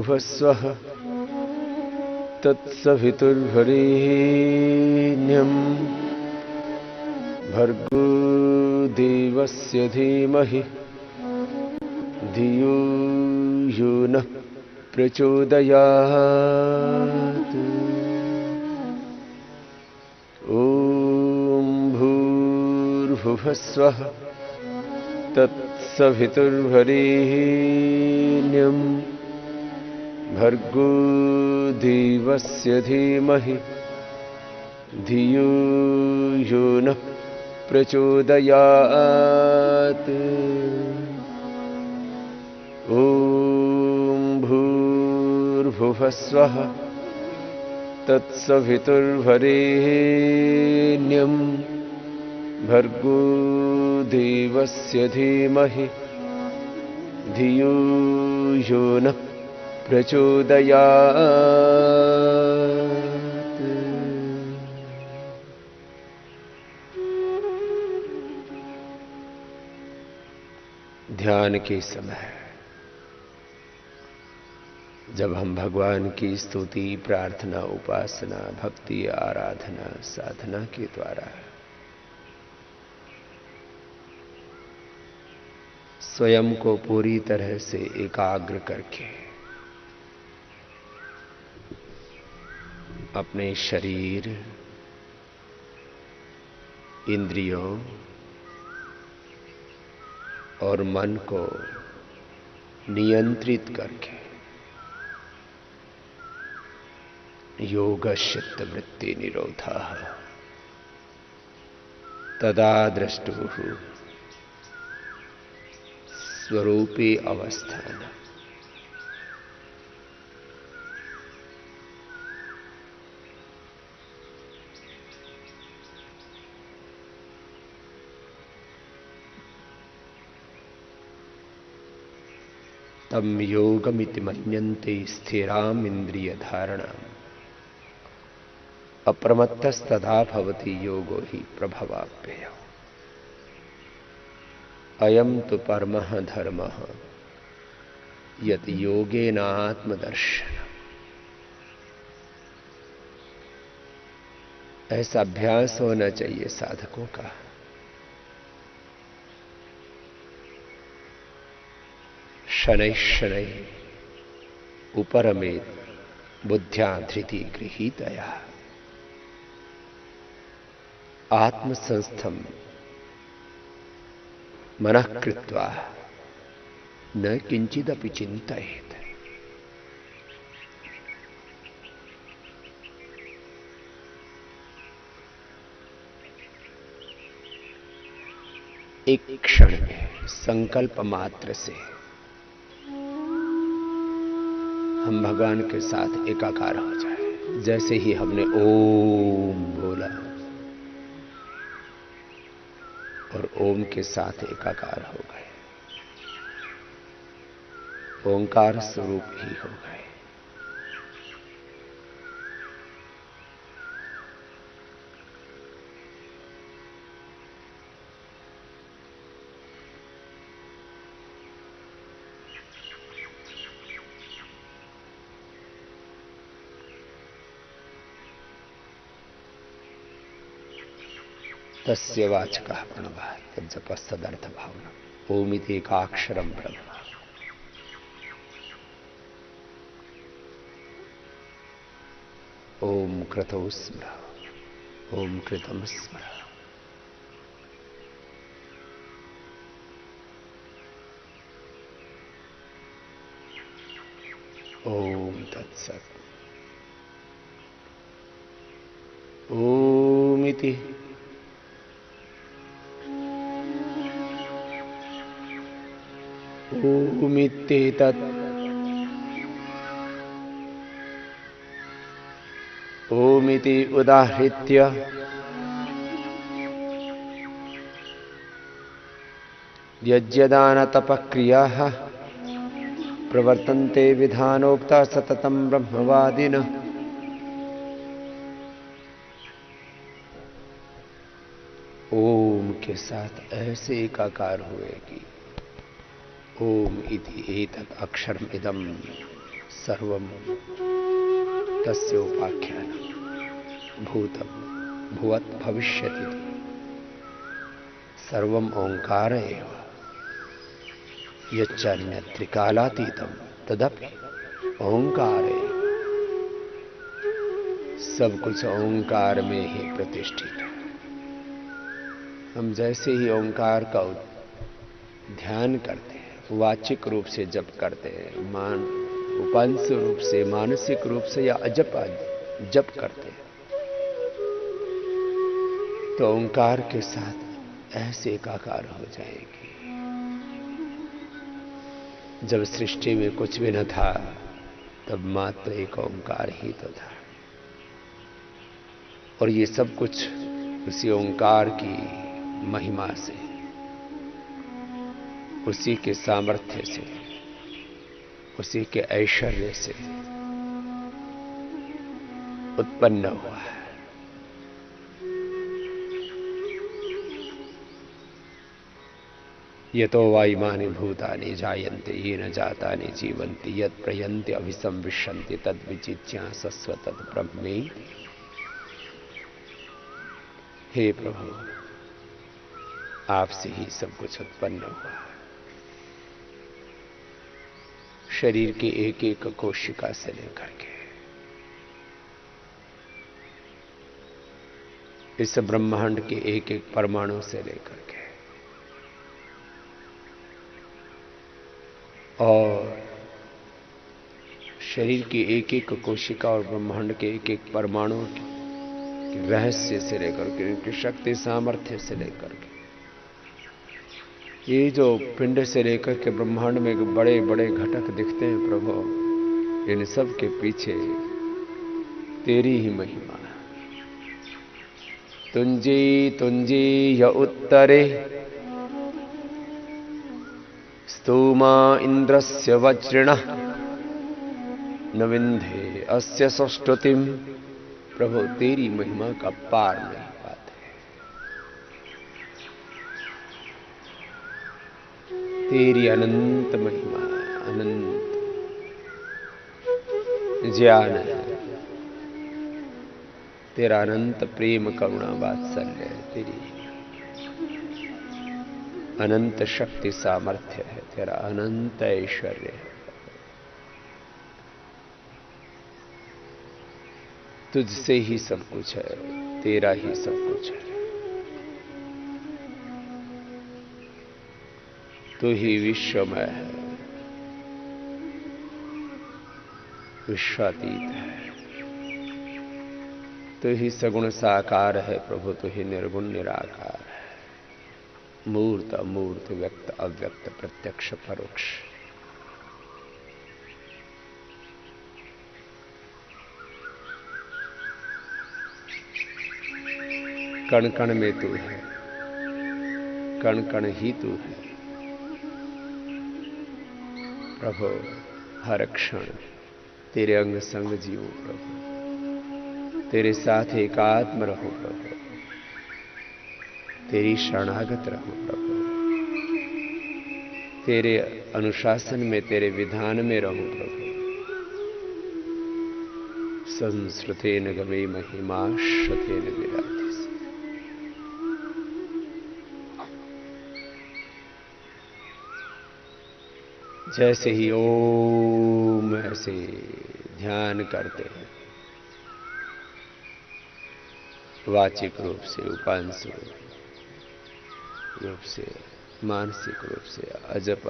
भुवस्वः तत्सवितुर्वरेण्यं भर्गो देवस्य धीमहि धियो यो नः प्रचोदयात्। ॐ भूर्भुवस्वः तत्सवितुर्वरेण्यं भर्गो देवस्य धीमहि धियो यो नः प्रचोदयात्। ॐ भूर्भुवस्वः तत्सवितुर्वरेण्यं भर्गो देवस्य धीमहि धियो यो नः प्रचोदयात्। ध्यान के समय जब हम भगवान की स्तुति, प्रार्थना, उपासना, भक्ति, आराधना, साधना के द्वारा स्वयं को पूरी तरह से एकाग्र करके अपने शरीर, इंद्रियों और मन को नियंत्रित करके योगश्चित्त वृत्ति निरोधः तदा द्रष्टुः स्वरूपे अवस्थान। तम योगमिति मन्यन्ते स्थिराम इंद्रिय धारणाम् अप्रमत्तस्तदा भवति योगो हि प्रभवाप्यय। अयम तु परमः धर्मः यत् योगेनात्मदर्शन। ऐसा अभ्यास होना चाहिए साधकों का शनैः शनैः उपरमेत् बुद्ध्या धृति गृहीतया आत्मसंस्थं मनः कृत्वा न किंचिदपि चिंतयेत्। एक क्षण में संकल्प मात्र से हम भगवान के साथ एकाकार हो जाए। जैसे ही हमने ओम बोला और ओम के साथ एकाकार हो गए, ओंकार स्वरूप ही हो गए। तस्य वाचकः प्रणवः तज्जपस्तदर्थ भावना। ओमिति एकाक्षरं ब्रह्म। ओम कृतौ स्मर, ओम कृतं स्मर। ओम तत्सत्। ओमिति ओमित्येतत् ओमिति उदाहृत्य यज्ञदानतपक्रियाः प्रवर्तन्ते विधानोक्ता सततं ब्रह्मवादिनः। ओम के साथ ऐसे एकाकार हुए कि ओम इति एतत् अक्षरम इदम सर्वम तस्य उपाख्यान भूतम भुवत् भविष्यति सर्वम ओंकार एव यच्चान्य त्रिकालातीतम तदपि ओंकार एव। सब कुछ ओंकार में ही प्रतिष्ठित है। हम जैसे ही ओंकार का ध्यान करते हैं, वाचिक रूप से जप करते हैं, उपांश रूप से, मानसिक रूप से या अजप जप करते हैं, तो ओंकार के साथ ऐसे एकाकार हो जाएगी। जब सृष्टि में कुछ भी न था, तब मात्र एक ओंकार ही तो था, और ये सब कुछ उसी ओंकार की महिमा से, उसी के सामर्थ्य से, उसी के ऐश्वर्य से उत्पन्न हुआ है। यतो वा इमानि भूतानि जायन्ते येन जातानि जीवन्ति यत् प्रयन्ति अभिसंविशन्ति तद्विचित्यासस्व तत् ब्रह्मेति। हे प्रभु, आपसे ही सब कुछ उत्पन्न हुआ। शरीर की एक एक कोशिका से लेकर के इस ब्रह्मांड के एक एक परमाणु से लेकर के और शरीर की एक एक कोशिका और ब्रह्मांड के एक एक परमाणु के रहस्य से लेकर के, उनकी शक्ति सामर्थ्य से लेकर के, ये जो पिंड से लेकर के ब्रह्मांड में बड़े बड़े घटक दिखते हैं प्रभु, इन सब के पीछे तेरी ही महिमा है। तुंजी तुंजी य उत्तरे स्तूमा इंद्रस्य वज्रिणः न विंधे अस्य सुष्टुतिम। प्रभु, तेरी महिमा का पार नहीं पाते। तेरी अनंत महिमा, अनंत ज्ञान है, तेरा अनंत प्रेम करुणा वात्सल्य है, तेरी अनंत शक्ति सामर्थ्य है, तेरा अनंत ऐश्वर्य है। तुझसे ही सब कुछ है, तेरा ही सब कुछ है। तू ही विश्वमय है, विश्वातीत है। तू ही सगुण साकार है प्रभु, तू ही निर्गुण निराकार है। मूर्त अमूर्त, व्यक्त अव्यक्त, प्रत्यक्ष परोक्ष। कण कण में तू है, कण कण ही तू है प्रभु। हर क्षण तेरे अंग संग जीवो प्रभु, तेरे साथ एकात्म रहो प्रभु, तेरी शरणागत रहो प्रभु, तेरे अनुशासन में, तेरे विधान में रहो प्रभु। संस्कृतेन गमे महिमा श्रुतेन विराधि। जैसे ही ओम ऐसे ध्यान करते हैं, वाचिक रूप से, उपांश रूप से, मानसिक रूप से, अजप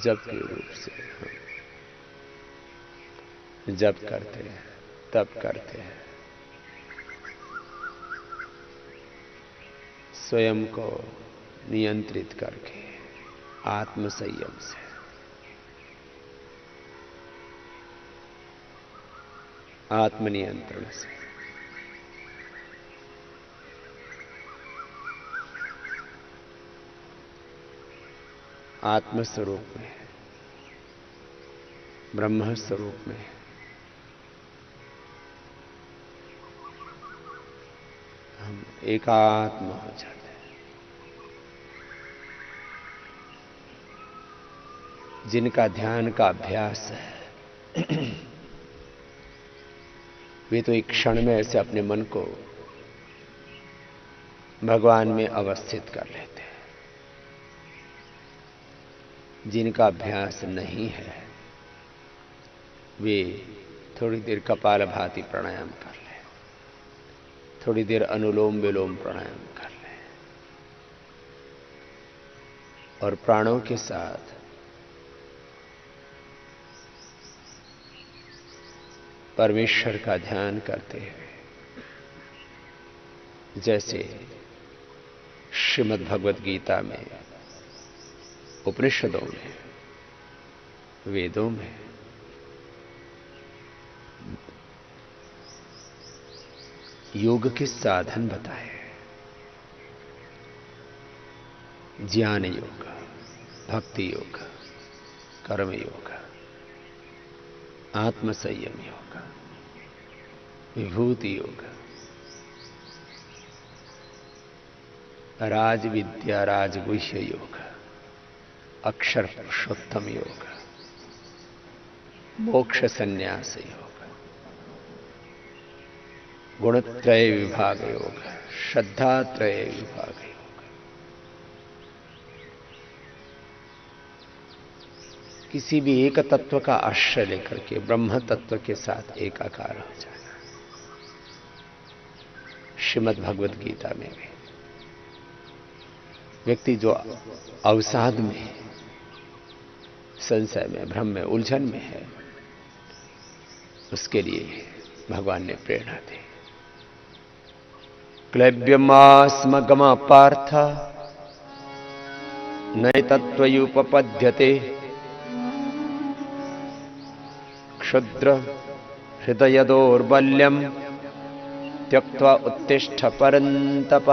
जप के रूप से हम जप करते हैं, तप करते हैं, स्वयं को नियंत्रित करके आत्म संयम से, आत्मनियंत्रण से आत्म स्वरूप में, ब्रह्म स्वरूप में हम एकात्म हो जाते हैं। जिनका ध्यान का अभ्यास है, वे तो एक क्षण में ऐसे अपने मन को भगवान में अवस्थित कर लेते हैं। जिनका अभ्यास नहीं है, वे थोड़ी देर कपालभाति प्राणायाम कर लें, थोड़ी देर अनुलोम विलोम प्राणायाम कर लें और प्राणों के साथ परमेश्वर का ध्यान करते हुए, जैसे श्रीमद् भगवत गीता में, उपनिषदों में, वेदों में योग के साधन बताए, ज्ञान योग, भक्ति योग, कर्म योग, आत्म संयम योग, विभूति योग, राज विद्या राजगुह्य योग, अक्षर पुरुषोत्तम योग, मोक्ष संन्यास योग, गुणत्रय विभाग योग, श्रद्धात्रय विभाग योग, किसी भी एक तत्व का आश्रय लेकर के ब्रह्म तत्व के साथ एकाकार हो जाना। श्रीमद् भगवत गीता में भी व्यक्ति जो अवसाद में, संशय में, भ्रम में, उलझन में है, उसके लिए भगवान ने प्रेरणा दी। क्लैब्यमास्मगमा पार्थ नैतत्त्वयुपपद्यते क्षुद्र हृदय दौर्बल्यम त्यक्त्वा उत्तिष्ठ परन्तप।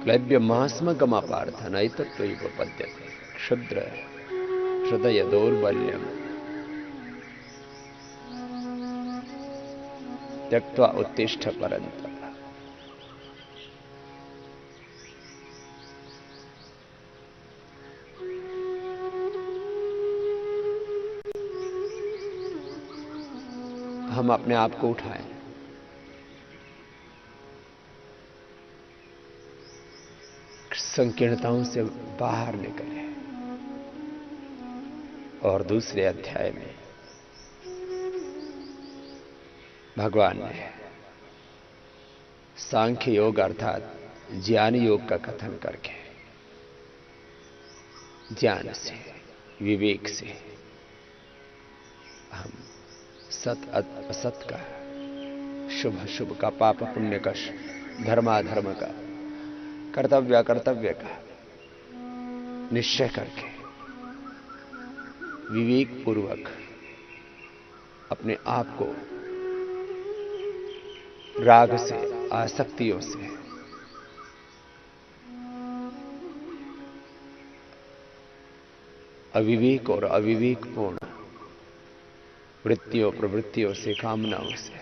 क्लैब्यमास्मगमा पार्थ नैतत्त्वयुपपद्यते क्षुद्र हृदय दौर्बल्यम त्यक्त्वा उत्तिष्ठ परन्तप। हम अपने आप को उठाएं, संकीर्णताओं से बाहर निकलें। और दूसरे अध्याय में भगवान ने सांख्य योग अर्थात ज्ञान योग का कथन करके, ज्ञान से, विवेक से हम सत असत का, शुभ अशुभ का, पाप पुण्य का, धर्माधर्म का, कर्तव्य अकर्तव्य का निश्चय करके विवेक पूर्वक अपने आप को राग से, आसक्तियों से, अविवेक और अविवेकपूर्ण वृत्तियों, प्रवृत्तियों से, कामनाओं से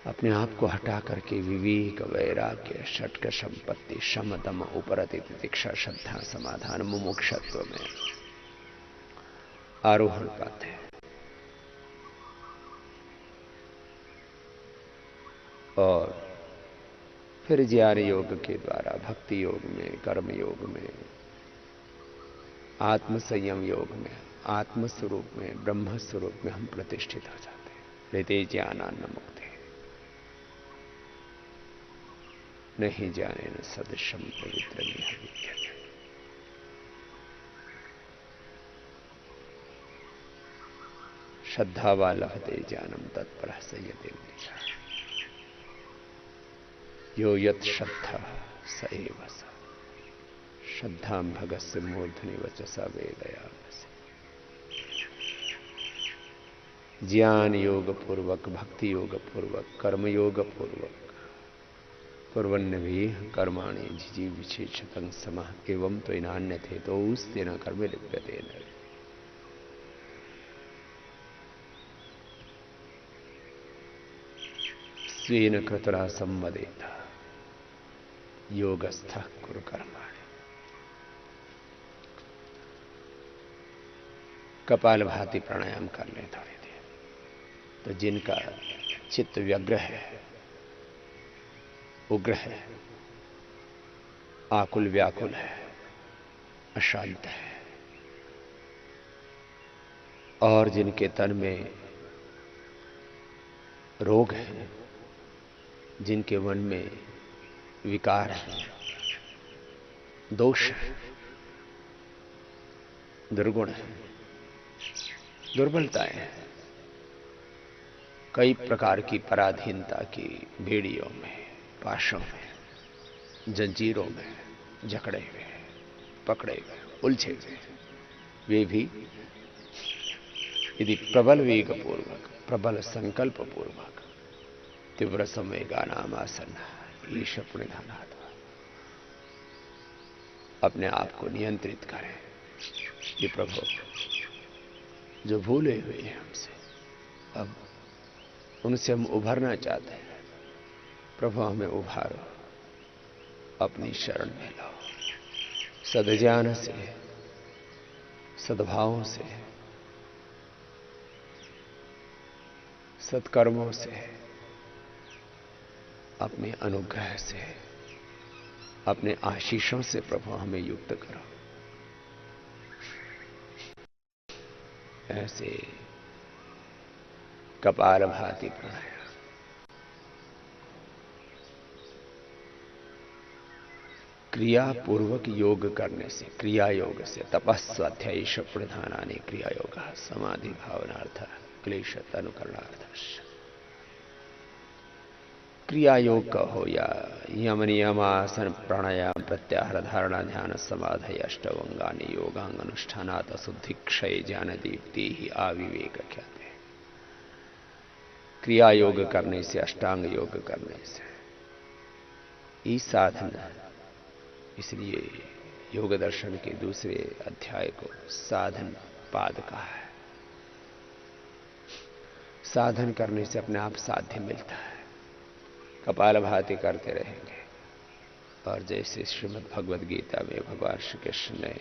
अपने आप को हटा करके विवेक, वैराग्य, षट्क संपत्ति, शम दम उपरति तितिक्षा श्रद्धा समाधान मुमुक्षत्व में आरोहण पाते हैं। और फिर ज्ञान योग के द्वारा भक्ति योग में, कर्म योग में, आत्म संयम योग में, आत्म स्वरूप में, ब्रह्म स्वरूप में हम प्रतिष्ठित हो जाते हैं। हृदय ज्ञानान्न मुक्ति नहीं जाने न सदृशम पवित्र विद्यते। श्रद्धा वाला हृदय ज्ञानम तत्पर संयते निशा यो यत् श्रद्धा स एव स श्रद्धां भगस्य मूर्धनि वचसा वेदयामसि। ज्ञान योग पूर्वक, भक्ति योग पूर्वक, कर्म योग पूर्वक कुर्वन्न भी कर्माणि जिजी विशेषतं समः एवं तो इनान्य थे तो उससे न कर्म लिप्यते न। स्वेन कृतरा संवदेत योगस्थ कुरु कर्माणि। कपालभाति प्राणायाम कर लें थोड़ी देर। तो जिनका चित्त व्यग्र है, उग्र है, आकुल व्याकुल है, अशांत है, और जिनके तन में रोग है, जिनके मन में विकार है, दोष है, दुर्गुण है, दुर्बलताएं हैं, कई प्रकार की पराधीनता की बेड़ियों में, पाशों में, जंजीरों में जकड़े हुए, पकड़े हुए, उलझे हुए, वे भी यदि प्रबल वेग पूर्वक, प्रबल संकल्प पूर्वक तीव्र संवेगानाम आसन्न ईश पुण्यधानात् अपने आप को नियंत्रित करें। ये प्रभु जो भूले हुए हैं हमसे, अब उनसे हम उभरना चाहते हैं। प्रभु हमें उभारो, अपनी शरण में लाओ, सद्ज्ञान से, सद्भावों से, सत्कर्मों से, अपने अनुग्रह से, अपने आशीषों से प्रभु हमें युक्त करो। ऐसे कपालभाति प्राणायाम क्रिया पूर्वक योग करने से, क्रिया योग से, तपस्वाध्यायी प्रधानानि क्रिया योग समाधि भावनार्थ क्लेश अनुकरणार्थ। क्रिया योग का हो या यम नियमासन प्राणायाम प्रत्याहार धारणा ध्यान समाधि अष्टवंगानि योगांग अनुष्ठानात् शुद्धि क्षय ज्ञान दीप्ति ही आविवेक कहते हैं। क्रिया योग करने से, अष्टांग योग करने से ई साधन, इसलिए योग दर्शन के दूसरे अध्याय को साधन पाद कहा है। साधन करने से अपने आप साध्य मिलता है। कपालभाति करते रहेंगे, और जैसे श्रीमद् भगवद गीता में भगवान श्री कृष्ण ने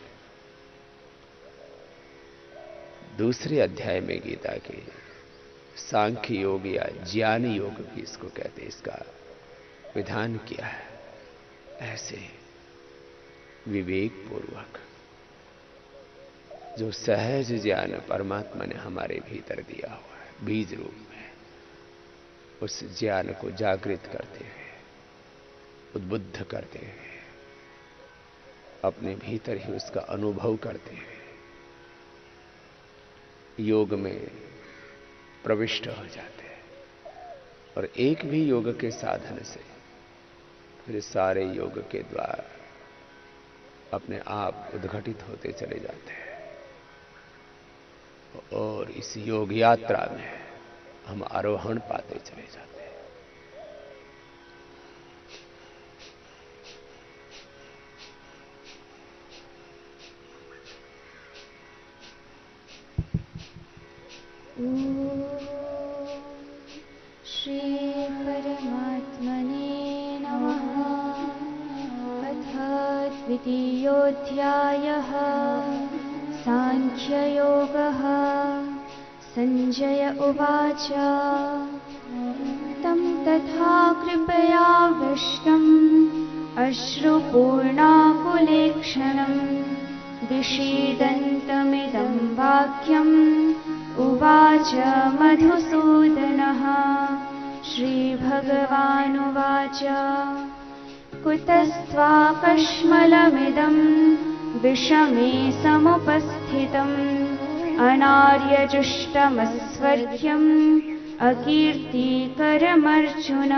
दूसरे अध्याय में गीता के सांख्य योग या ज्ञान योग भी इसको कहते हैं, इसका विधान किया है। ऐसे विवेक पूर्वक जो सहज ज्ञान परमात्मा ने हमारे भीतर दिया हुआ है बीज रूप में, उस ज्ञान को जागृत करते हुए, उद्बुद्ध करते हुए, अपने भीतर ही उसका अनुभव करते हुए योग में प्रविष्ट हो जाते हैं। और एक भी योग के साधन से फिर सारे योग के द्वार अपने आप उद्घटित होते चले जाते हैं, और इस योग यात्रा में हम आरोहण पाते चले जाते हैं। श्री परमात्मने नमः। अथ द्वितीयोऽध्यायः सांख्ययोगः। संजय उवाच तं तथा कृपयाविष्टम् अश्रुपूर्णाकुलेक्षणं विषीदन्तमिदं वाक्यम् उवाच मधुसूदनः। श्रीभगवानुवाच कुतस्त्वाकश्मलमिदं विषमे समुपस्थितम् अनार्यजुष्टमस्वर्ग्यम् अकीर्तिकरमर्जुन।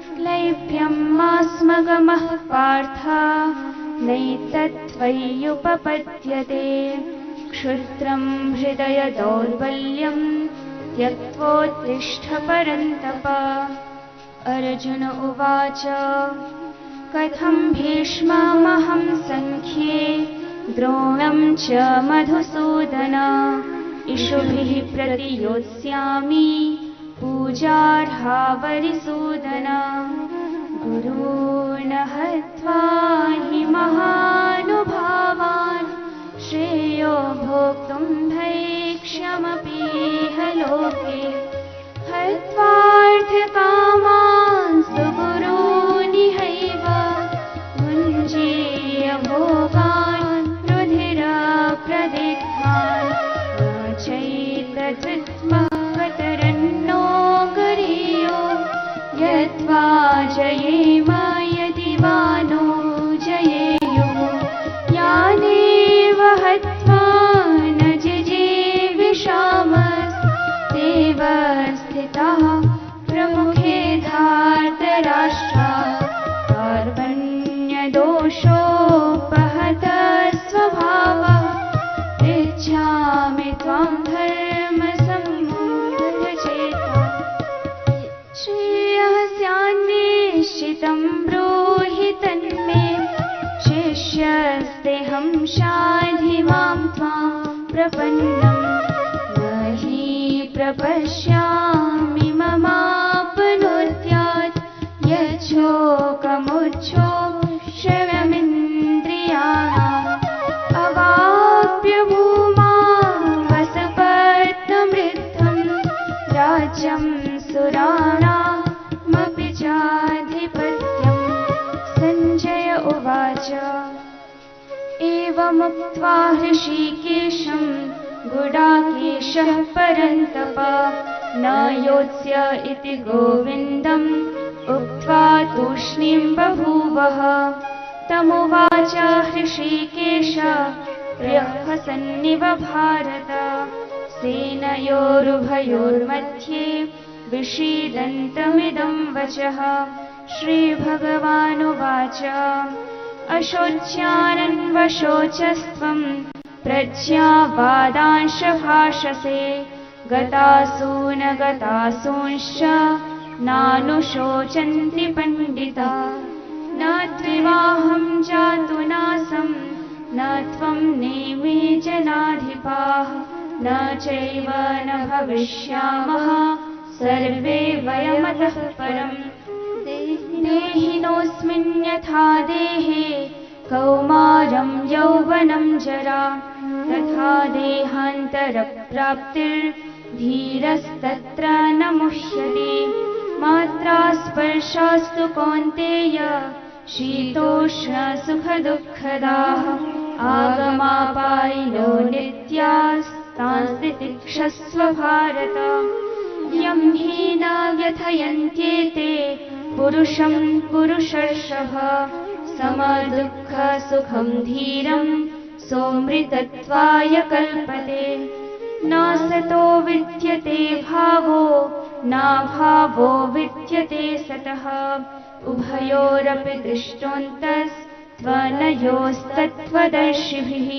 क्लैप्यं मास्मगमः पार्थ नैतत्त्वय्युपपद्यते। क्षुद्रं हृदय दौर्बल्यं त्यक्त्वोत्तिष्ठ परन्तप। अर्जुन उवाच कथं भीष्ममहं सङ्ख्ये द्रोणं च मधुसूदन। इषुभिः प्रतियोत्स्यामि पूजार्हा वरिसूदन। गुरून् हत्वा हि महानुभावान् श्रेयो भोक्तुं भैक्ष्यमपीह लोके हत्वार्थकामान् सुगुरूनिहैव भुञ्जीय भोगान् रुधिरप्रदिग्धान् न चैतधृत्मः कतरन्नो गरीयो यद्वा जयेम यदि वा नो जयेयुः यानेव हत्वा न जिजीविषामस्तेव स्थिताः प्रमुखे धार्तराष्ट्रा कार्पण्यदोषोपहतः स्वभावः पृच्छामि त्वां धर्मसम्मूढचेता श्रेयः स्यान्निश्चितं ब्रूहि तन्मे शिष्यस्तेऽहं शाधि मां त्वां प्रपन्नं न हि प्रपश्यामि ममापनुद्यात् यच्छोकमुच्छोषणमिन्द्रियाणाम् अवाप्य भूमां वसपत्नमृद्धं राज्यं सुराणामपि चाधिपत्यम् सञ्जय उवाच एवमुक्त्वा हृषीकेशं गुडाकेशः परन्तप न योत्स्य इति गोविन्दम् उक्त्वा तूष्णीं बभूवः तमुवाच हृषीकेश प्रियः भारत सेनयोरुभयोर्मध्ये विषीदन्तमिदं वचः श्रीभगवानुवाच अशोच्यानन्वशोचस्त्वं प्रज्ञावादांश भाषसे गतासून गतासूंश्च नानुशोचन्ति पण्डिता न त्विवाहं जातु नासं न त्वं नेमे जनाधिपाः न चैव न भविष्यामः सर्वे वयमतः परम् देहिनोऽस्मिन् यथा देहे कौमारं यौवनं जरा तथा देहान्तरप्राप्तिर्धीरस्तत्र न मुह्यते मात्रा स्पर्शास्तु कौन्तेय शीतोष्णसुखदुःखदाः आगमापायिनो नित्यास्तांस्तितिक्षस्व भारत यं हि न व्यथयन्त्येते पुरुषं पुरुषर्षभ समदुःखसुखं धीरं सोऽमृतत्वाय कल्पते नासतो विद्यते भावो नाभावो विद्यते सतः उभयोरपि दृष्टोऽन्तस्त्वनयोस्तत्त्वदर्शिभिः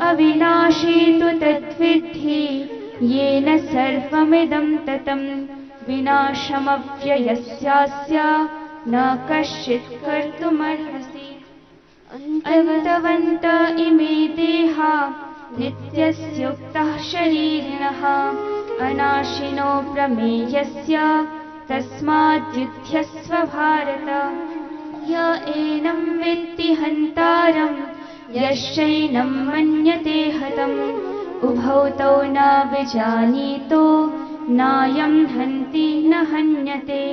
अविनाशी तु तद्विद्धि येन सर्वमिदं ततं विनाशमव्ययस्यास्य न कश्चित् कर्तुमर्हसि अन्तवन्त इमे देहा नित्यस्योक्तः शरीरिणः अनाशिनो प्रमेयस्य तस्माद्युध्यस्व भारत य एनं वेत्ति हन्तारं यश्चैनं मन्यते हतम् उभौ तौ न विजानीतो नायं हन्ति न हन्यते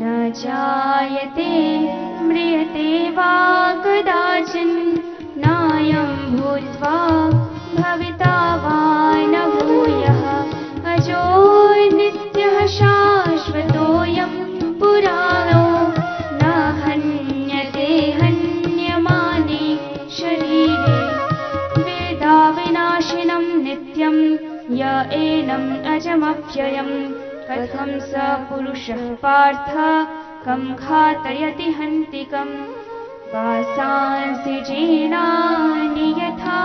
न जायते म्रियते वा कदाचिन् नायं भूत्वा भविता वा न भूयः अजो नित्यः शाश्वतोऽयं पुराणो न हन्यते हन्यमाने शरीरे वेदाविनाशिनं नित्यं य एनम् अजमव्ययं कथं स पुरुषः पार्थ कं घातयति हन्तिकम् वासांसि जीर्णानि यथा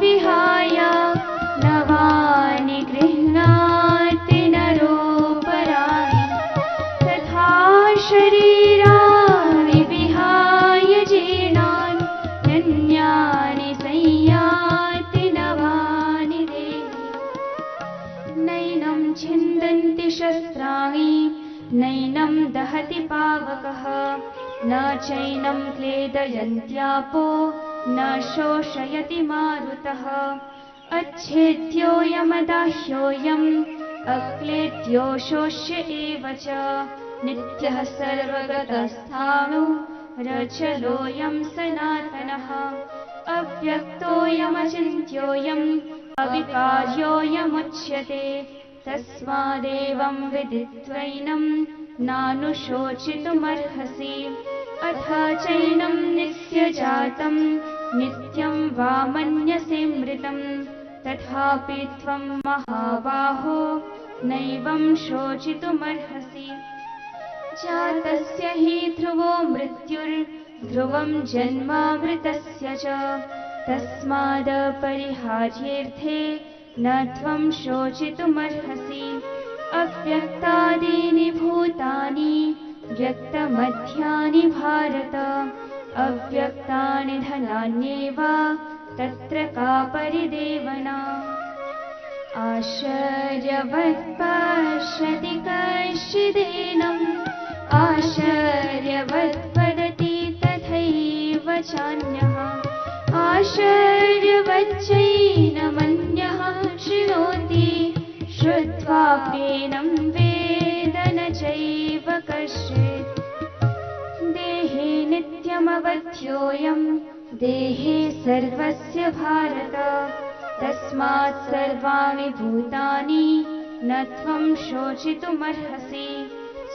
विहाय नवानि गृह्णाति नरोपराणि तथा शरीराणि विहाय जीर्णानि नन्यानि संयाति नवानि देहि नैनं छिन्दन्ति शस्त्राणि नैनं दहति पावकः न चैनं क्लेदयन्त्यापो न शोषयति मारुतः अच्छेद्योऽयमदाह्योऽयम् अक्लेद्यो शोष्य एव च नित्यः सर्वगतस्थाणुरचलोऽयं सनातनः अव्यक्तोऽयमचिन्त्योऽयम् अविकार्योऽयमुच्यते तस्मादेवं विदित्वैनं नानुशोचितुमर्हसि अथ चैनं नित्यजातं नित्यं वा मन्यसे मृतं तथापि त्वं महाबाहो नैवं शोचितुमर्हसि जातस्य हि ध्रुवो मृत्युर्ध्रुवं जन्मामृतस्य च तस्मादपरिहार्येऽर्थे न त्वं शोचितुमर्हसि अव्यक्तादीनि भूतानि व्यक्तमध्यानि भारत अव्यक्तानि धनान्येव तत्र का परिदेवना आश्चर्यवत् पश्यति कश्चिदेनम् आश्चर्यवत् वदति तथैव चान्यः आश्चर्यवच्चैनमन्यः शृणोति श्रुत्वाप्येनं वेद न चैव कश्चित् देहे नित्यमवध्योऽयं देहे सर्वस्य भारत तस्मात् सर्वाणि भूतानि न त्वं शोचितुमर्हसि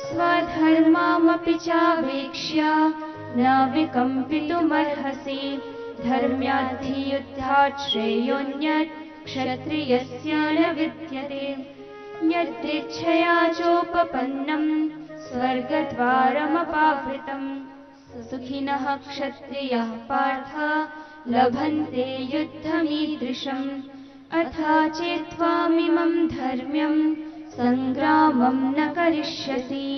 स्वधर्मामपि चावेक्ष्य न विकम्पितुमर्हसि धर्म्याद्धियुद्धात् श्रेयोऽन्यत् क्षत्रियस्य न विद्यते यदृच्छया चोपपन्नं स्वर्गद्वारमपावृतं सुखिनः क्षत्रियः पार्थ लभन्ते युद्धमीदृशम् अथ चेत्त्वामिमं धर्म्यं सङ्ग्रामं न करिष्यसि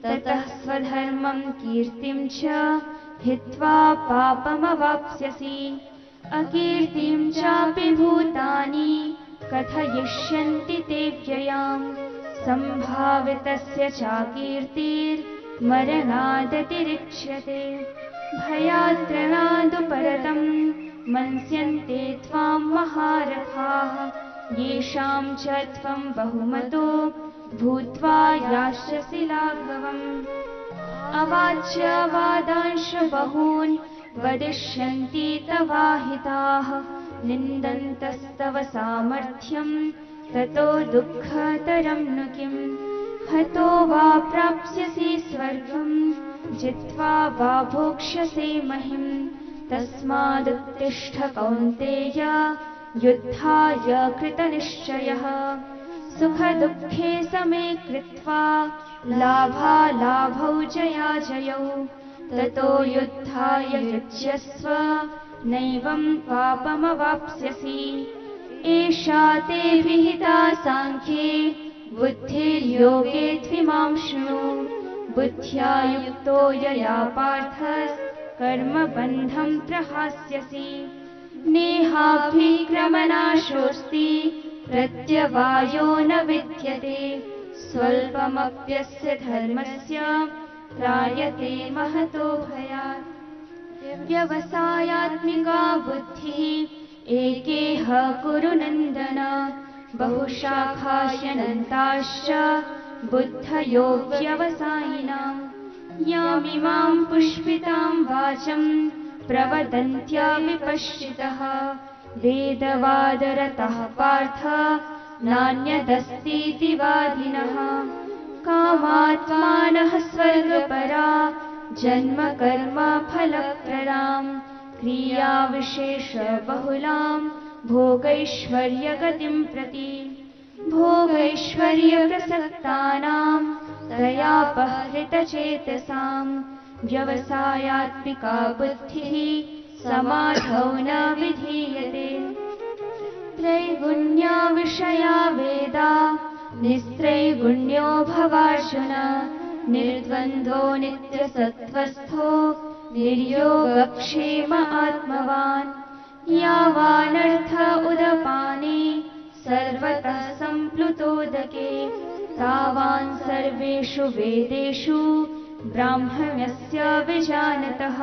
ततः स्वधर्मं कीर्तिं च हित्वा पापमवाप्स्यसि अकीर्तिं चापि भूतानि कथयिष्यन्ति ते व्ययाम् सम्भावितस्य चाकीर्तिर्मरणादतिरिच्यते भयाद्रणादुपरतं मन्स्यन्ते त्वां महारथाः येषां च त्वं बहुमतो भूत्वा यास्यसि लाघवम् अवाच्य वादांश बहून् वदिष्यन्ति तवाहिताः निन्दन्तस्तव सामर्थ्यं ततो दुःखतरं नु किम् हतो वा प्राप्स्यसि स्वर्गं जित्वा वा भोक्ष्यसे महिम् तस्मादुत्तिष्ठ कौन्तेय युद्धाय कृतनिश्चयः सुखदुःखे समे कृत्वा लाभालाभौ जयाजयौ ततो युद्धाय युज्यस्व नैवं पापमवाप्स्यसि एषा ते विहिता साङ्ख्ये बुद्धिर्योगे त्विमां शृणु बुद्ध्या युक्तो यया पार्थ कर्मबन्धं प्रहास्यसि नेहाभिक्रमनाशोऽस्ति प्रत्यवायो न विद्यते स्वल्पमप्यस्य धर्मस्य त्रायते महतो भयात् व्यवसायात्मिका बुद्धिः एकेह कुरु नन्दन बहुशाखाह्यनन्ताश्च बुद्धयो व्यवसायिनाम् यामिमां पुष्पितां वाचं प्रवदन्त्या विपश्चितः वेदवादरतः पार्थ नान्यदस्तीति वादिनः कामात्मानः स्वर्गपरा जन्मकर्म फलप्रदां क्रियाविशेषबहुलां भोगैश्वर्यगतिं प्रति भोगैश्वर्यप्रसक्तानां तयापहृतचेतसां व्यवसायात्मिका बुद्धिः समाधौ न विधीयते त्रैगुण्या विषया वेदा निस्त्रैगुण्यो भवार्जुन निर्द्वन्द्वो नित्यसत्त्वस्थो निर्योगक्षेम आत्मवान् यावानर्थ उदपाने सर्वतः सम्प्लुतोदके तावान् सर्वेषु वेदेषु ब्राह्मण्यस्य विजानतः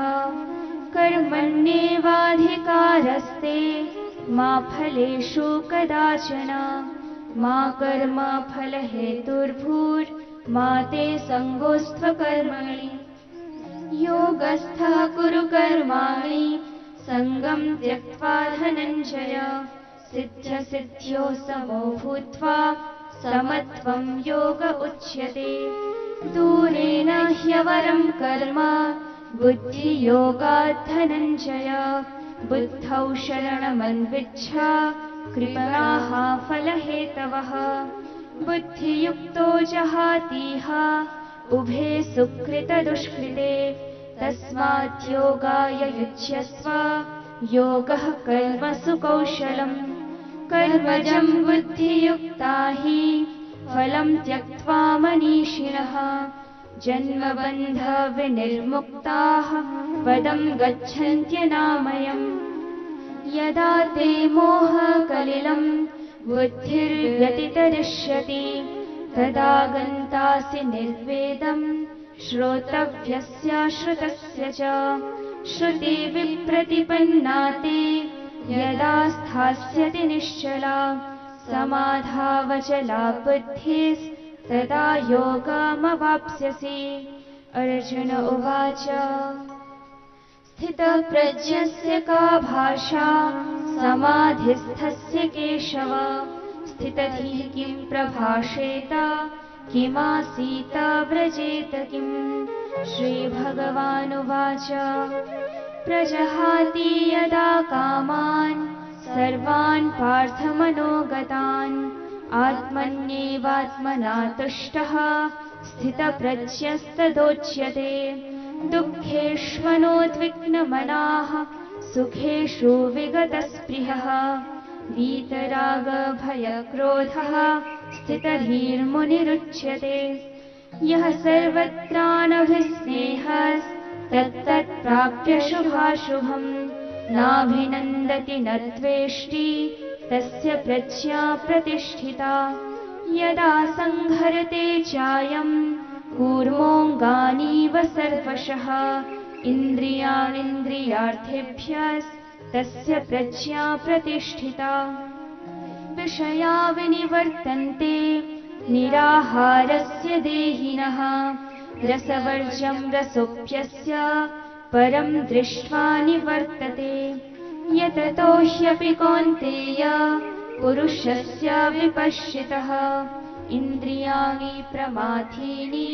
कर्मण्येवाधिकारस्ते मा फलेषु कदाचन मा कर्मफलहेतुर्भूर्मा ते सङ्गोऽस्त्वकर्मणि योगस्थः कुरु कर्माणि सङ्गं त्यक्त्वा धनञ्जय सिद्ध्यसिद्ध्यो समो भूत्वा समत्वं योग उच्यते दूरेण ह्यवरं कर्म बुद्धियोगात् धनञ्जय बुद्धौ शरणमन्विच्छ कृपणाः फलहेतवः बुद्धियुक्तो जहातीह उभे सुकृतदुष्कृते तस्मात् योगाय युज्यस्व योगः कर्मसु कौशलम् कर्मजं बुद्धियुक्ता हि फलं त्यक्त्वा मनीषिणः जन्मबन्धविनिर्मुक्ताः पदं गच्छन्त्यनामयम् यदा ते मोहकलिलं बुद्धिर्व्यतितरिष्यति तदा गन्तासि निर्वेदं श्रोतव्यस्य श्रुतस्य च श्रुतिविप्रतिपन्ना ते यदा स्थास्यति निश्चला समाधावचला बुद्धिस्तदा योगमवाप्स्यसि अर्जुन उवाच स्थितप्रज्ञस्य का भाषा समाधिस्थस्य केशव स्थितधिः किं प्रभाषेत किमासीत व्रजेत किम् श्रीभगवानुवाच प्रजहाति यदा कामान् सर्वान् पार्थमनोगतान् आत्मन्येवात्मना तुष्टः स्थितप्रज्ञस्तदोच्यते दुःखेष्वनोद्विग्नमनाः सुखेषु विगतस्पृहः वीतरागभयक्रोधः स्थितधीर्मुनिरुच्यते यः सर्वत्रानभिस्नेहस्तत्तत्प्राप्य शुभाशुभम् नाभिनन्दति न द्वेष्टि तस्य प्रज्ञा प्रतिष्ठिता यदा संहरते चायं कूर्मोऽङ्गानीव सर्वशः इन्द्रियाणीन्द्रियार्थेभ्यस्तस्य प्रज्ञा प्रतिष्ठिता विषया विनिवर्तन्ते निराहारस्य देहिनः रसवर्जं रसोऽप्यस्य परं दृष्ट्वा निवर्तते यततो ह्यपि कौन्तेय पुरुषस्य विपश्चितः इन्द्रियाणि प्रमाथीनि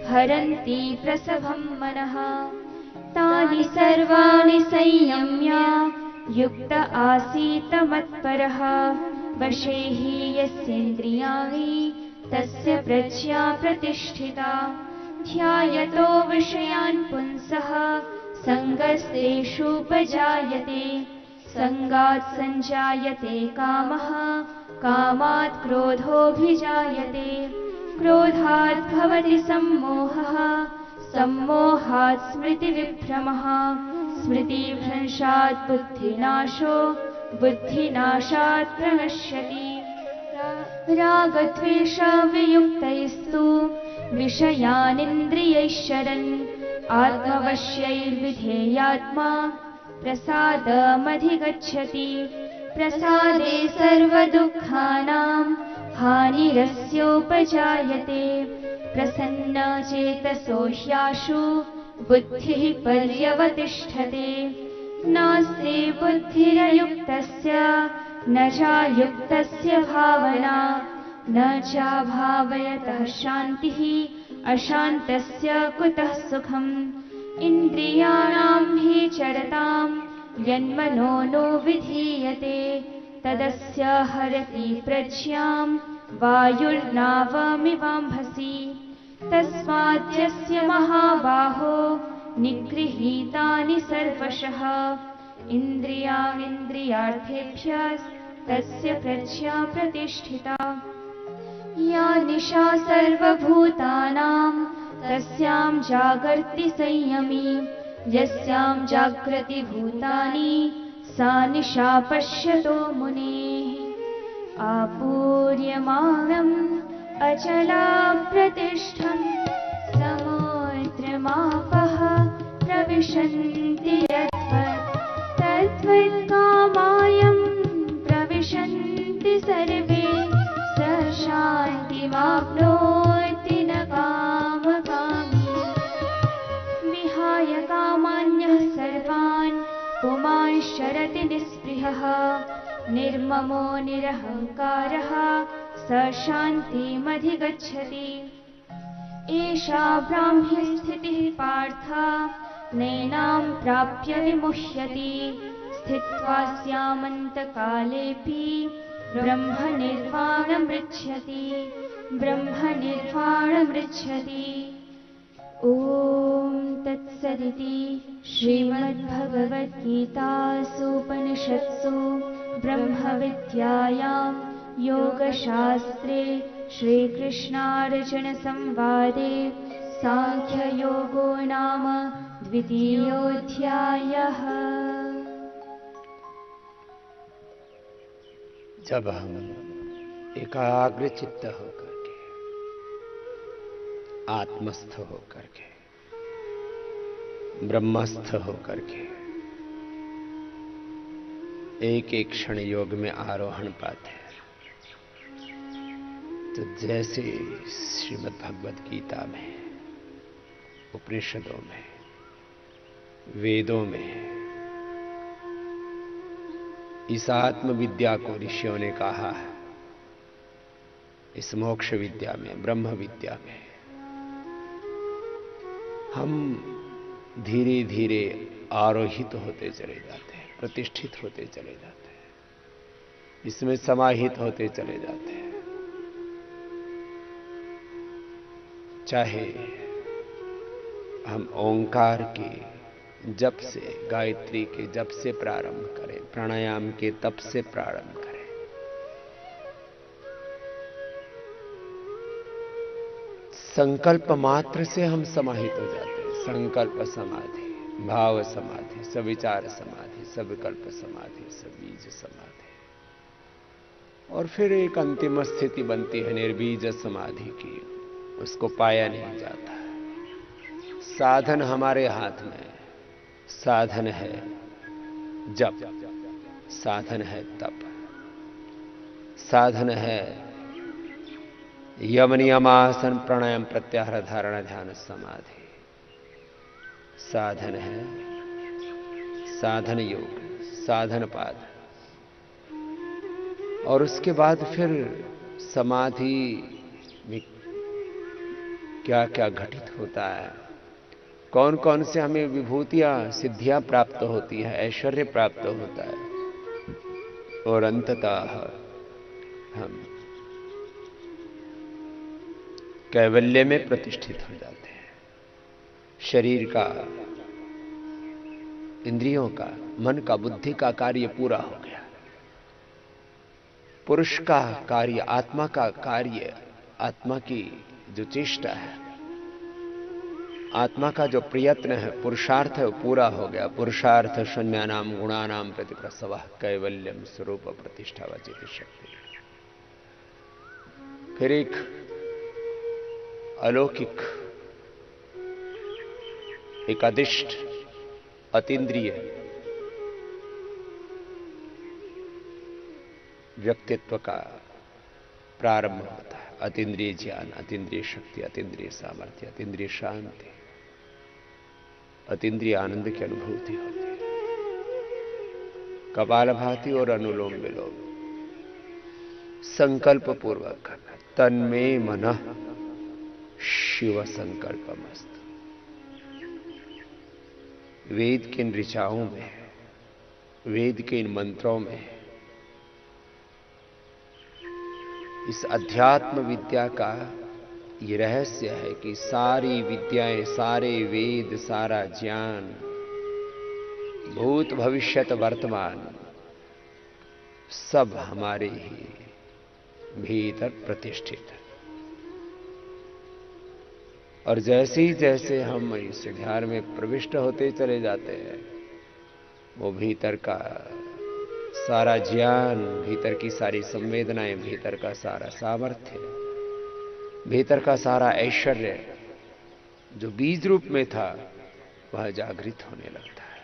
हरन्ति प्रसभं मनः तानि सर्वाणि संयम्य युक्त आसीत मत्परः वशे हि यस्येन्द्रियाणि तस्य प्रज्ञा प्रतिष्ठिता ध्यायतो विषयान् पुंसः सङ्गस्तेषुपजायते सङ्गात् सञ्जायते कामः कामात् क्रोधोऽभिजायते क्रोधात् भवति सम्मोहः सम्मोहात् स्मृतिविभ्रमः स्मृतिभ्रंशात् बुद्धिनाशो बुद्धिनाशात् प्रणश्यति रागद्वेषवियुक्तैस्तु विषयानिन्द्रियैश्चरन् आत्मवश्यैर्विधेयात्मा प्रसादमधिगच्छति प्रसादे सर्वदुःखानां हानिरस्योपजायते प्रसन्नचेतसो ह्याशु बुद्धिः पर्यवतिष्ठते नास्ति बुद्धिरयुक्तस्य न चायुक्तस्य भावना न चाभावयतः शान्तिः अशान्तस्य कुतः सुखम् इन्द्रियाणां हि चरतां यन्मनो नो विधीयते तदस्य हरति प्रज्ञां वायुर्नावमिवाम्भसि तस्माद्यस्य महाबाहो निगृहीतानि सर्वशः इन्द्रियाणीन्द्रियार्थेभ्यस्तस्य प्रज्ञा प्रतिष्ठिता या निशा सर्वभूतानां तस्यां जागर्ति संयमी यस्यां जाग्रति भूतानि सा निशा पश्यतो मुनेः आपूर्यमाणम् अचला प्रतिष्ठं समुद्रमापः प्रविशन्ति त्वत्कामायं प्रविशन्ति सर्वे स शान्तिमाप्नोति न कामकामी विहाय कामान्यः सर्वान् पुमांश्चरति निःस्पृहः निर्ममो निरहङ्कारः स शान्तिमधिगच्छति एषा ब्राह्मी स्थितिः पार्थ नैनां प्राप्य विमुह्यति स्थित्वा स्यामन्तकालेऽपि ब्रह्मनिर्वाणमृच्छति ॐ तत्सदिति श्रीमद्भगवद्गीतासूपनिषत्सु ब्रह्मविद्यायां योगशास्त्रे श्रीकृष्णार्जुनसंवादे सांख्ययोगो नाम द्वितीयोऽध्यायः। जब हम एकाग्र चित्त होकर के, आत्मस्थ होकर के, ब्रह्मस्थ होकर के एक एक क्षण योग में आरोहण पाते हैं, तो जैसे श्रीमद् भगवद गीता में, उपनिषदों में, वेदों में इस आत्म विद्या को ऋषियों ने कहा है, इस मोक्ष विद्या में, ब्रह्म विद्या में हम धीरे धीरे आरोहित होते चले जाते हैं, प्रतिष्ठित होते चले जाते हैं, इसमें समाहित होते चले जाते हैं। चाहे हम ओंकार के जप से, गायत्री के जप से प्रारंभ करें, प्राणायाम के तप से प्रारंभ करें, संकल्प मात्र से हम समाहित हो जाते हैं। संकल्प समाधि, भाव समाधि, सविचार समाधि, सविकल्प समाधि, सबीज समाधि, और फिर एक अंतिम स्थिति बनती है निर्बीज समाधि की, उसको पाया नहीं जाता। साधन हमारे हाथ में, साधन है जप, साधन है तप, साधन है यम नियमासन प्राणायाम प्रत्याहार धारणा ध्यान समाधि, साधन है साधन योग, साधन पाद, और उसके बाद फिर समाधि में क्या क्या घटित होता है, कौन कौन से हमें विभूतियां, सिद्धियां प्राप्त होती है, ऐश्वर्य प्राप्त होता है, और अंततः हम कैवल्य में प्रतिष्ठित हो जाते हैं। शरीर का, इंद्रियों का, मन का, बुद्धि का कार्य पूरा हो गया। पुरुष का कार्य, आत्मा का कार्य, आत्मा की जो चेष्टा है, आत्मा का जो प्रयत्न है, पुरुषार्थ है, वो पूरा हो गया। पुरुषार्थ शून्यानाम गुणानाम प्रतिप्रसव कैवल्यम स्वरूप प्रतिष्ठा वचित शक्ति। फिर एक अलौकिक, एक अदिष्ट, अतीन्द्रिय व्यक्तित्व का प्रारंभ होता है। अतीन्द्रिय ज्ञान, अतीन्द्रिय शक्ति, अतीन्द्रिय सामर्थ्य, अतीन्द्रिय शांति, अतीन्द्रिय आनंद की अनुभूति होती है। कपालभाति और अनुलोम विलोम संकल्प पूर्वक करना। तन्मे मनः शिव संकल्पमस्तु। वेद के इन ऋचाओं में, वेद के इन मंत्रों में इस अध्यात्म विद्या का ये रहस्य है कि सारी विद्याएं, सारे वेद, सारा ज्ञान, भूत भविष्यत वर्तमान सब हमारे ही भीतर प्रतिष्ठित है। और जैसे ही जैसे हम इस ध्यान में प्रविष्ट होते चले जाते हैं, वो भीतर का सारा ज्ञान, भीतर की सारी संवेदनाएं, भीतर का सारा सामर्थ्य, भीतर का सारा ऐश्वर्य जो बीज रूप में था, वह जागृत होने लगता है।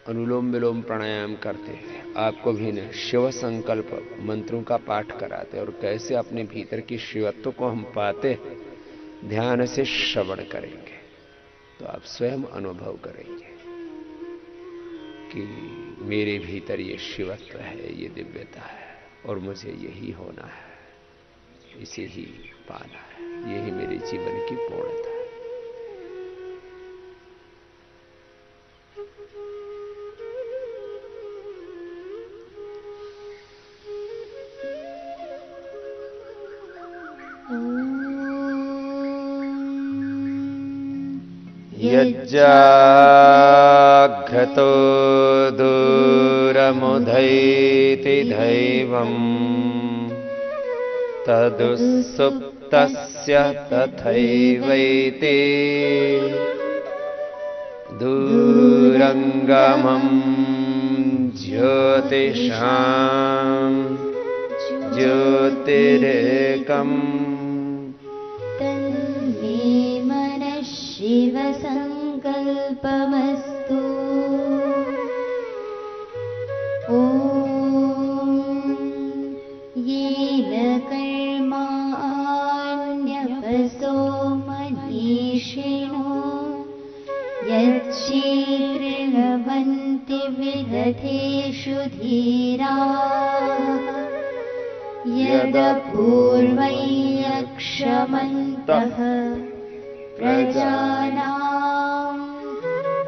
अनुलोम विलोम प्राणायाम करते हैं, आपको भी न शिव संकल्प मंत्रों का पाठ कराते और कैसे अपने भीतर की शिवत्व को हम पाते ध्यान से श्रवण करेंगे तो आप स्वयं अनुभव करेंगे कि मेरे भीतर ये शिवत्व है, ये दिव्यता है और मुझे यही होना है, इसे ही पाना है, यही मेरे जीवन की पूर्णता है। यज्जाघ्रतो दूरमुधैति दैवम् तदुःसुप्तस्य तथैवैति दूरङ्गमम् ज्योतिषाम् ज्योतिरेकम् शिवसङ्कल्पमस्तु। ॐ येन कर्माण्यपसो मनीषिणो यच्छीकृण्वन्ति विदधेषु धीराः यदपूर्वं यक्षमन्तः प्रजानां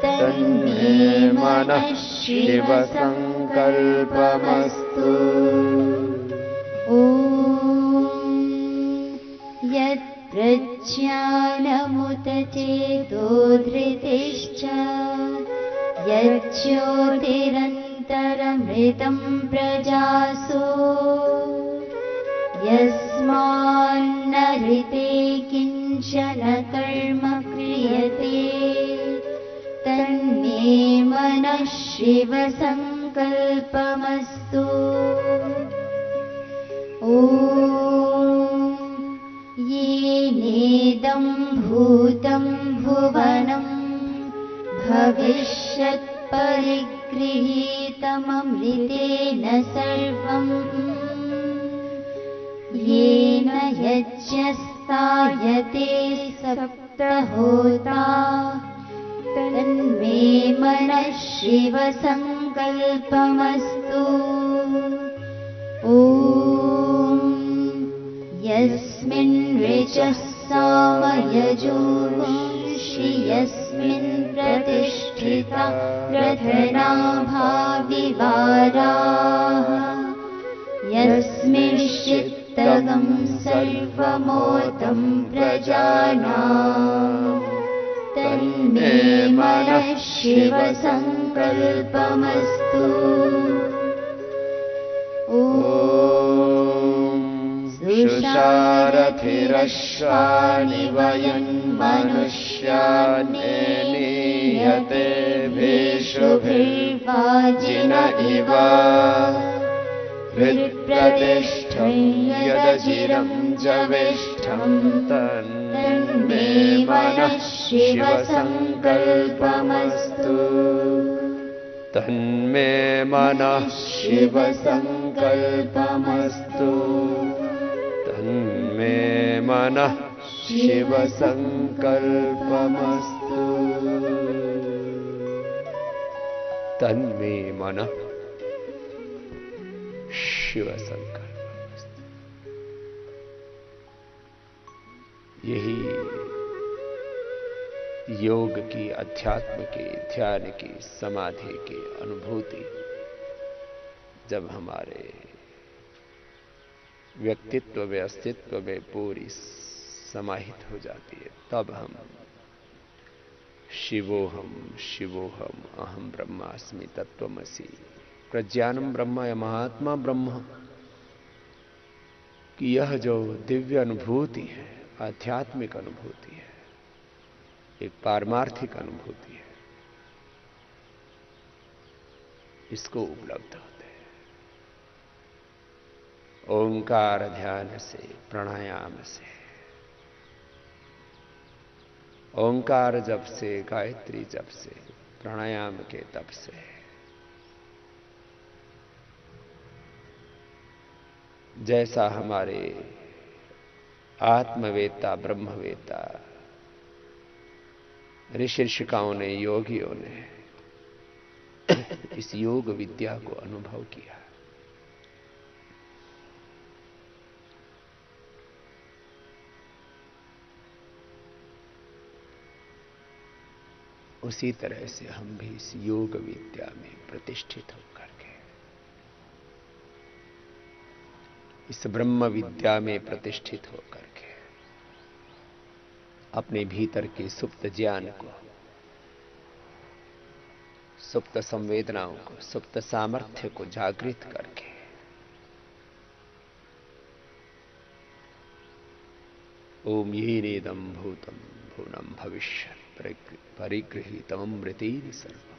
तन्मे मनः शिवसङ्कल्पमस्तु। ॐ यत्प्रज्ञानमुत चेतो धृतिश्च यज्ज्योतिरन्तरमृतं प्रजासु यस्मान्न ऋते किञ्चन कर्म क्रियते तन्मे मनः शिवसङ्कल्पमस्तु। ॐ येनेदं भूतं भुवनं भविष्यत् परिगृहीतममृतेन सर्वम् येन यज्ञस्तायते सप्तहोता तन्मे मनः शिवसङ्कल्पमस्तु। ॐ यस्मिन् ऋचः सामयजोषि यस्मिन् प्रतिष्ठिता रथनाभाविवाराः यस्मिंश्चित्तगं सर्वमोदं प्रजानां तन्मे मनः शिवसङ्कल्पमस्तु। ॐ सुषारथिरश्वानि वयन्मनुष्यान्नेनीयते भेषुभिर्वाजिन इव हृत्प्रतिष्ठं यदचिरं जवेष्ठं तन्मे मनः शिवसङ्कल्पमस्तु। तन्मे मनः शिवसङ्कल्पमस्तु। तन्मे मनः शिवसङ्कल्पमस्तु। तन्मे मनः शिवसङ्कल्पमस्तु। यही योग की, अध्यात्म की, ध्यान की, समाधि की अनुभूति जब हमारे व्यक्तित्व में, अस्तित्व में पूरी समाहित हो जाती है तब हम शिवोहम शिवोहम अहम ब्रह्मास्मि तत्त्वमसि प्रज्ञानम ब्रह्म या महात्मा ब्रह्म की यह जो दिव्य अनुभूति है, आध्यात्मिक अनुभूति है, एक पारमार्थिक अनुभूति है, इसको उपलब्ध होते हैं ओंकार ध्यान से, प्राणायाम से। ओंकार जप से, गायत्री जप से, प्राणायाम के तप से जैसा हमारे आत्मवेत्ता ब्रह्मवेत्ता ऋषि ऋषिकाओं ने, योगियों ने इस योग विद्या को अनुभव किया, उसी तरह से हम भी इस योग विद्या में प्रतिष्ठित होकर के, इस ब्रह्म विद्या में प्रतिष्ठित होकर के अपने भीतर के सुप्त ज्ञान को, सुप्त संवेदनाओं को, सुप्त सामर्थ्य को जागृत करके ओम येनेदं भूतं भुवनं भविष्यत् परिगृहीतमृतेन सर्वम्,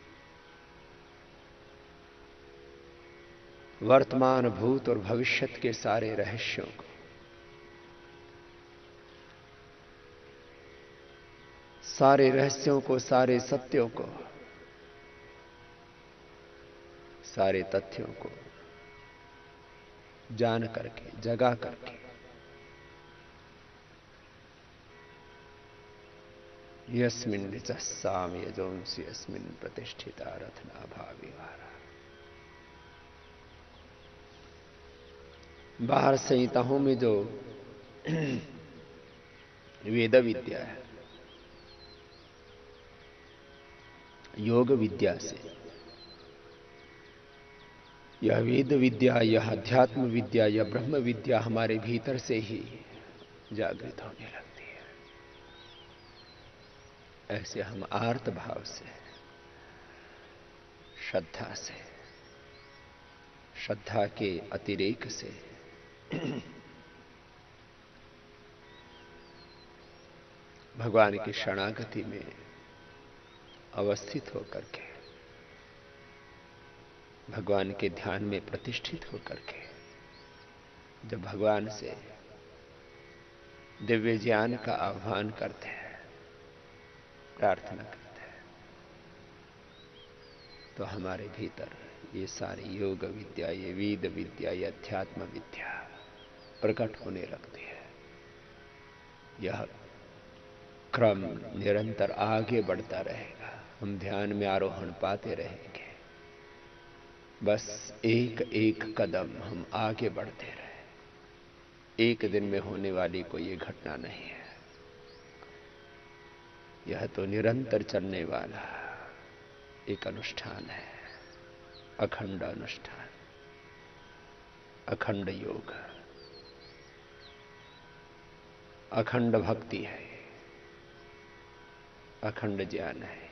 वर्तमान, भूत और भविष्यत के सारे रहस्यों को, सारे रहस्यों को, सारे सत्यों को, सारे तथ्यों को जान करके, जगा करके यस्मिन् निजः साम्यजोंसि यस्मिन् प्रतिष्ठिता रत्ना भाविवारा। बाहर संहिताओं में जो वेद विद्या है, योग विद्या से, यह वेद विद्या, यह अध्यात्म विद्या, यह ब्रह्म विद्या हमारे भीतर से ही जागृत होने लगती है। ऐसे हम आर्त भाव से, श्रद्धा से, श्रद्धा के अतिरेक से भगवान की शरणागति में अवस्थित होकर के, भगवान के ध्यान में प्रतिष्ठित होकर के, जब भगवान से दिव्य ज्ञान का आह्वान करते हैं, प्रार्थना करते हैं, तो हमारे भीतर ये सारी योग विद्या, ये वेद विद्या, ये अध्यात्म विद्या प्रकट होने लगती है। यह क्रम निरंतर आगे बढ़ता रहेगा, हम ध्यान में आरोहण पाते रहेंगे। बस एक एक कदम हम आगे बढ़ते रहे। एक दिन में होने वाली कोई ये घटना नहीं है, यह तो निरंतर चलने वाला एक अनुष्ठान है, अखंड अनुष्ठान, अखंड योग, अखंड भक्ति है, अखंड ज्ञान है,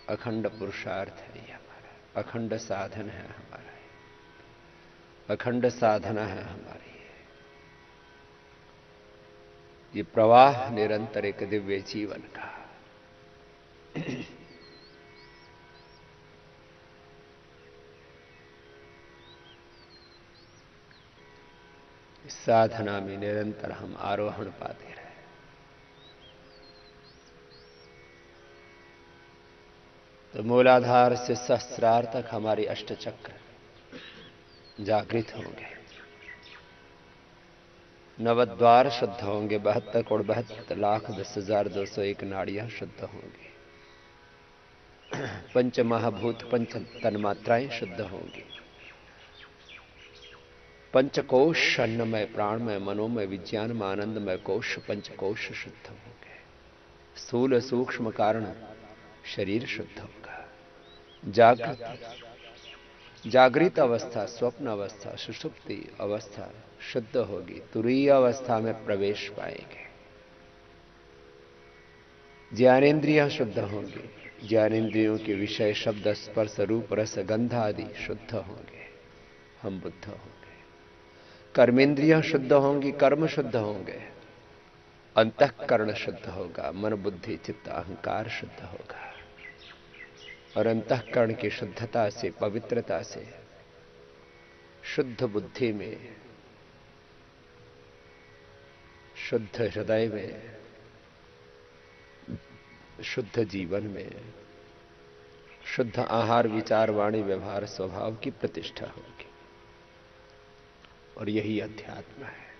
अखंड पुरुषार्थ है ये हमारा, अखंड साधन है हमारा, अखंड साधना है हमारी। ये प्रवाह निरंतर एक दिव्य जीवन का, इस साधना में निरंतर हम आरोहण पाते रहे। तो मूलाधार से सहस्रार तक हमारी अष्टचक्र जागृत होंगे, नवद्वार शुद्ध होंगे, 72 करोड़ 72,10,201 नाड़ियां शुद्ध होंगी, पंच महाभूत, पंच तन्मात्राएं शुद्ध होंगी, पंचकोश अन्नमय, प्राणमय, मनोमय, विज्ञानमय, आनंदमय कोश, पंचकोश शुद्ध होंगे, स्थूल सूक्ष्म कारण शरीर शुद्ध होगा। जागृत अवस्था, स्वप्न अवस्था, सुषुप्ति अवस्था शुद्ध होगी, तुरीय अवस्था में प्रवेश पाएंगे। ज्ञानेंद्रियां शुद्ध होंगी, ज्ञानेंद्रियों के विषय शब्द स्पर्श रूप रस गंध आदि शुद्ध होंगे, हम बुद्ध होंगे। कर्मेंद्रियां शुद्ध होंगी, कर्म शुद्ध होंगे, अंतःकरण शुद्ध होगा, मन बुद्धि चित्त अहंकार शुद्ध होगा। और अंतःकरण की शुद्धता से, पवित्रता से, शुद्ध बुद्धि में, शुद्ध हृदय में, शुद्ध जीवन में, शुद्ध आहार विचार वाणी व्यवहार स्वभाव की प्रतिष्ठा होगी। और यही अध्यात्म है।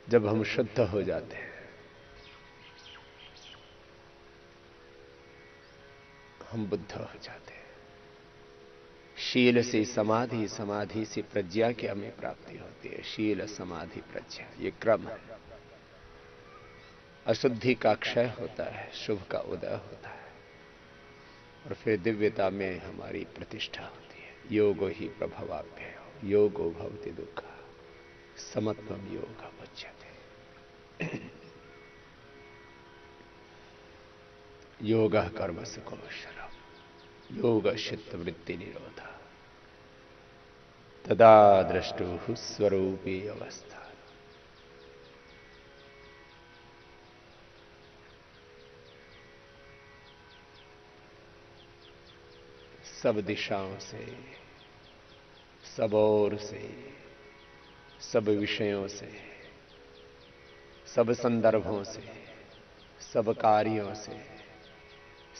जब हम शुद्ध हो जाते हैं, हम बुद्ध हो जाते हैं। शील से समाधि, समाधि से प्रज्ञा की हमें प्राप्ति होती है। शील, समाधि, प्रज्ञा, ये क्रम है। अशुद्धि का क्षय होता है, शुभ का उदय होता है, और फिर दिव्यता में हमारी प्रतिष्ठा होती है। योगो ही प्रभवाभ्यय योगो भवति दुःख समत्वम योग उच्यते। योगः कर्मसु कौशलम् योग चित्त वृत्ति निरोध तदा द्रष्टुः स्वरूपी अवस्था। सब दिशाओं से, सब ओर से, सब विषयों से, सब संदर्भों से, सब कार्यों से,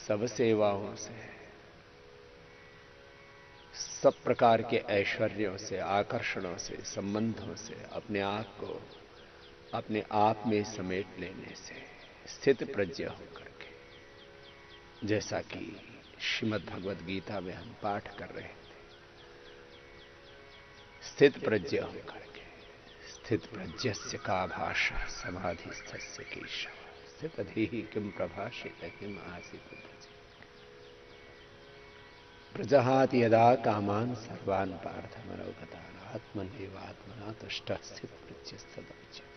सब सेवाओं से, सब प्रकार के ऐश्वर्यों से, आकर्षणों से, संबंधों से अपने आप को अपने आप में समेट लेने से स्थित प्रज्ञ होकर के, जैसा कि श्रीमद् भगवद गीता में हम पाठ कर रहे थे, स्थित प्रज्ञ होकर के, स्थित प्रज्ञस्य का भाषा समाधिस्थस्य केशव स्थितधिः किम प्रभाषित किम आसीत प्रजहाति यदा कामान सर्वान् पार्थ मनोगतान् आत्मनेवात्मना तुष्टः स्थित प्रज्ञस्तदुच्यते।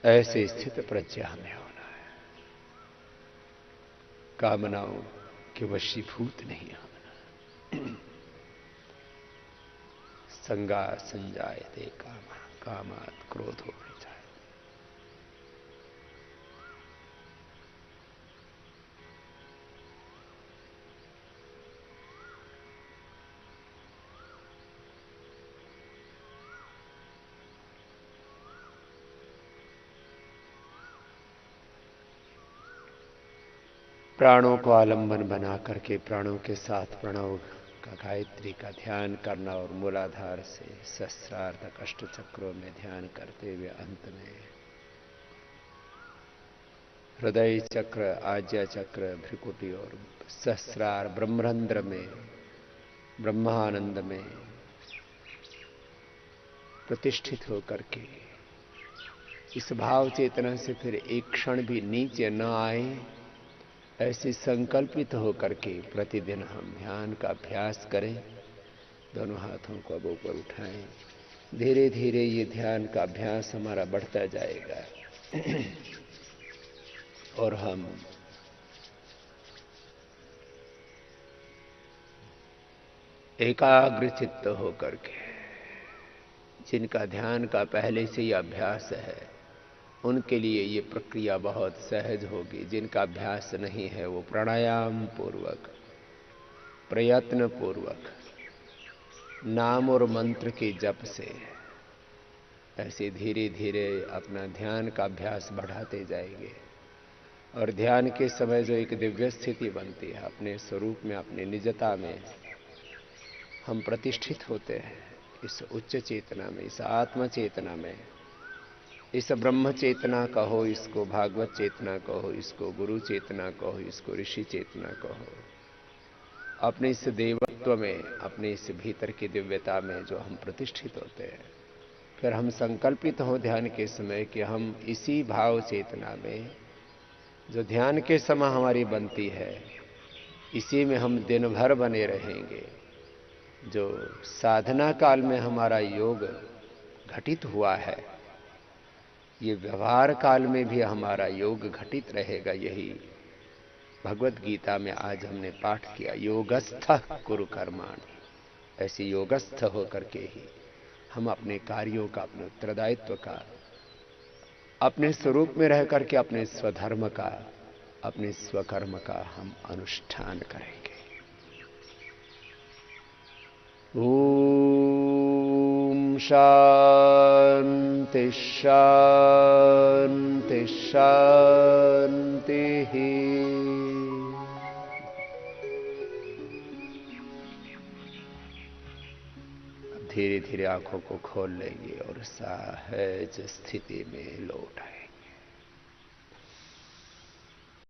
ऐसे स्थित प्रज्ञा हमें होना है। कामनाओं के वशीभूत नहीं होना। संगा संजायते कामा कामात् क्रोधो विजायते। प्राणों को आलंबन बना करके प्राणों के साथ प्रणव का गायत्री का ध्यान करना और मूलाधार से सहस्रार तक अष्ट चक्रों में ध्यान करते हुए अंत में हृदय चक्र, आज्या चक्र, भ्रिकुटी और सहस्रार ब्रह्मरंध्र में ब्रह्मानंद में प्रतिष्ठित होकर के इस भाव चेतना से फिर एक क्षण भी नीचे न आए, ऐसे संकल्पित होकर के प्रतिदिन हम ध्यान का अभ्यास करें। दोनों हाथों को अब ऊपर उठाएं। धीरे धीरे ये ध्यान का अभ्यास हमारा बढ़ता जाएगा और हम एकाग्र चित्त होकर के, जिनका ध्यान का पहले से ही अभ्यास है उनके लिए ये प्रक्रिया बहुत सहज होगी। जिनका अभ्यास नहीं है वो प्राणायाम पूर्वक, प्रयत्न पूर्वक, नाम और मंत्र के जप से ऐसे धीरे धीरे अपना ध्यान का अभ्यास बढ़ाते जाएंगे। और ध्यान के समय जो एक दिव्य स्थिति बनती है, अपने स्वरूप में, अपने निजता में हम प्रतिष्ठित होते हैं, इस उच्च चेतना में, इस आत्म चेतना में, इस ब्रह्म चेतना कहो, इसको भागवत चेतना कहो, इसको गुरु चेतना कहो, इसको ऋषि चेतना कहो, अपने इस देवत्व में, अपने इस भीतर की दिव्यता में जो हम प्रतिष्ठित होते हैं, फिर हम संकल्पित हो ध्यान के समय कि हम इसी भाव चेतना में जो ध्यान के समय हमारी बनती है, इसी में हम दिन भर बने रहेंगे। जो साधना काल में हमारा योग घटित हुआ है, ये व्यवहार काल में भी हमारा योग घटित रहेगा। यही भगवत गीता में आज हमने पाठ किया, योगस्थ कुरु कर्माणि। ऐसे योगस्थ होकर के ही हम अपने कार्यों का, अपने उत्तरदायित्व का, अपने स्वरूप में रह करके अपने स्वधर्म का, अपने स्वकर्म का हम अनुष्ठान करेंगे। ओम शांति शांति शांति। धीरे धीरे आंखों को खोल लेंगे और सहज स्थिति में लौट आए।